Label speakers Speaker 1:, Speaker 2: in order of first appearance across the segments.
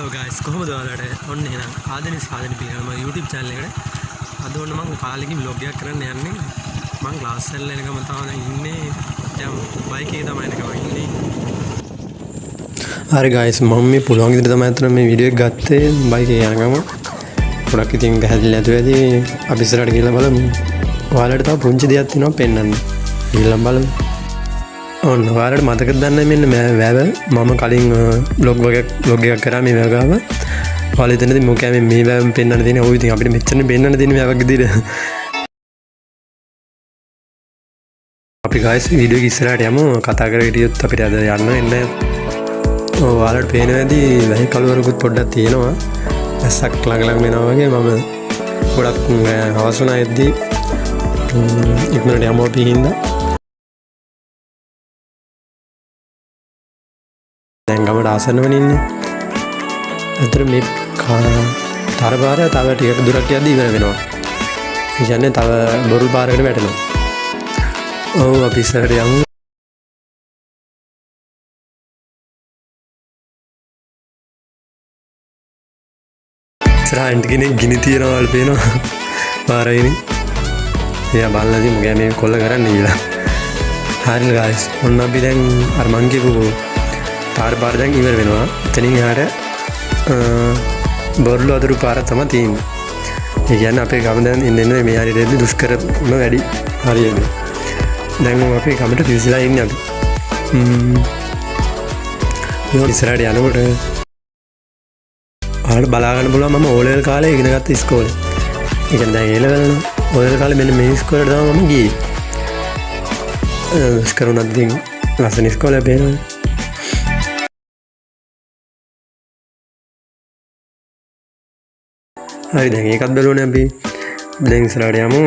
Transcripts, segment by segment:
Speaker 1: Hello guys කොහොමද ඔයාලට ඔන්න එහෙනම් ආදෙනි සාදෙනි පිළිගන්න මගේ YouTube channel එකට අද ඔන්න මම කාලෙකින් vlog එකක් කරන්න යන්නේ මම ක්ලාස් එකේ එනකම තමයි ඉන්නේ දැන් බයික් එකේ තමයි එනකම ඉන්නේ හරි ගයිස් මම මේ පුළුවන් විදිහට තමයි අතන මේ වීඩියෝ එක ගත්තේ බයික් එකේ යනකම පොඩක් ඉතින් ගැහැදිලි නැතුව ඇති අපි ඉස්සරහට ගිහලා බලමු ඔයාලට තව පුංචි දෙයක් තියෙනවා පෙන්වන්න ගිහලා බලමු ඔන්න ඔයාලට මතකද දන්නේ මෙන්න වැව මම කලින් vlog එකක් කරා මේ වැව ගාව ඔයාලා හිතන්නේ මොකෑ මේ වැව පෙන්වන්න තියෙන්නේ ඔය ඉතින් අපිට මෙච්චරනේ පෙන්වන්න තියෙන්නේ වැවක් විදිහට අපි guys වීඩියෝ එක ඉස්සරහට යමු කතා කරගෙන හිටියොත් අපිට අද යන්න එන්නේ ඔයාලට පේනවා ඇති වැහි කළුවරකුත් පොඩ්ඩක් තියෙනවා ඇස්සක් ළඟ වෙනවා වගේ මම ගොඩක් හවස වුණා එද්දී ඉක්මනට යමු අපි හින්දා දැන් ගමට ආසන්නවනේ ඉන්නේ. අතර මේ තරපාරය තව ටිකක් දුරක් යද්දී ඉවර වෙනවා. ඒ කියන්නේ තව බොරු පාරකට වැටෙනවා. ඔව් අපි ඉස්සරහට යමු. ඉස්සරහින් කෙනෙක් ගිනි තියනවා වල පේනවා. පාරයිනේ. එයා බලලාදී මොකද මේ කොල්ල කරන්නේ කියලා. හරිද guys. ඔන්න අපි දැන් අර මං කියපු පාර දැන් ඉවර වෙනවා. එතනින් එහාට බොරළු අතුරු පාර තමයි තියෙන්නේ. ඒ කියන්නේ අපේ ගම දැන් ඉන්නේ මේ හරියට දුෂ්කරම වැඩි හරියද. දැන් අපේ ගමට පිවිසලා ඉන්නේ අපි. ඉස්සරහට යනකොට ආයෙත් බලා ගන්න බලුවා මම ඕ ලෙවල් කාලේ ඉගෙන ගත්ත ඉස්කෝලේ. ඒ කියන්නේ දැන් ඒ ලෙවල් නෝ ඕ ලෙවල් කාලේ මෙන්න මේ ඉස්කෝලේට තමයි මම ගියේ. දුෂ්කරුණත් දින් ලස්සන ඉස්කෝලේ බේරනවා. හරි දැන් ඒකත් බලුවනේ අපි දැන් ඉස්සරහට යමු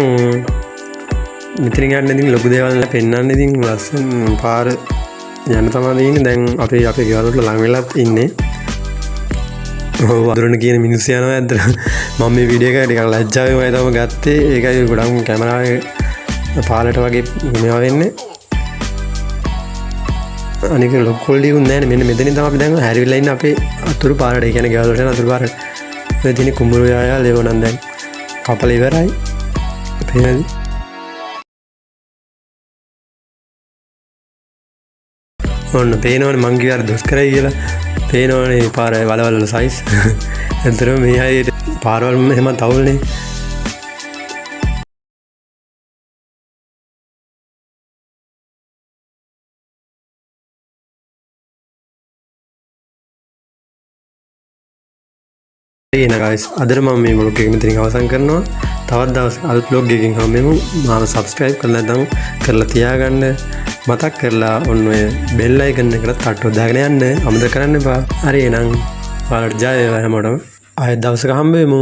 Speaker 1: මෙතනින් යන්න ඉතින් ලොකු දේවල් පෙන්වන්න ඉතින් ලස්සන පාර යන්න තමයි ඉන්නේ දැන් අපේ ගෙවල් වලට ලඟ වෙලා ඉන්නේ ඔව් වතුරන කියන මිනිස්සු යනවා ඇද්ද මම මේ වීඩියෝ එක ටිකක් ලැජ්ජාවෙන්මයි තමයි ගත්තේ ඒකයි ගොඩක් කැමරාවේ පාලට වගේ මේවා වෙන්නේ අනික ලොකු කොල්ඩියුත් නැහැ මෙන්න මෙතනින් තමයි අපි දැන් හැරිවිලා ඉන්නේ අපේ අතුරු පාරට ඒ කියන්නේ ගෙවල් වලට අතුරු පාරට තියෙන කුඹුරු යායා ලෙවනන් දැන් කපල ඉවරයි පේනද ඔන්න පේනවනේ මං කිව්වා අර දුෂ්කරයි කියලා පේනවනේ පාර වලවල් වල සයිස් ඇත්තටම මේ හරියට පාරවල් එහෙම තවුල්නේ එන guys අදට මම මේ vlog එක මෙතනින් අවසන් කරනවා තවත් දවසක අලුත් vlog එකකින් හම්බෙමු මාව subscribe කරලා නැත්නම් කරලා තියාගන්න මතක් කරලා ඔන්න ඔය bell icon එකට තට්ටුව දාගෙන යන්න අමතක කරන්න එපා හරි එහෙනම් ඔයාලට ජය වේවා හැමෝටම ආයෙත් දවසක හම්බෙමු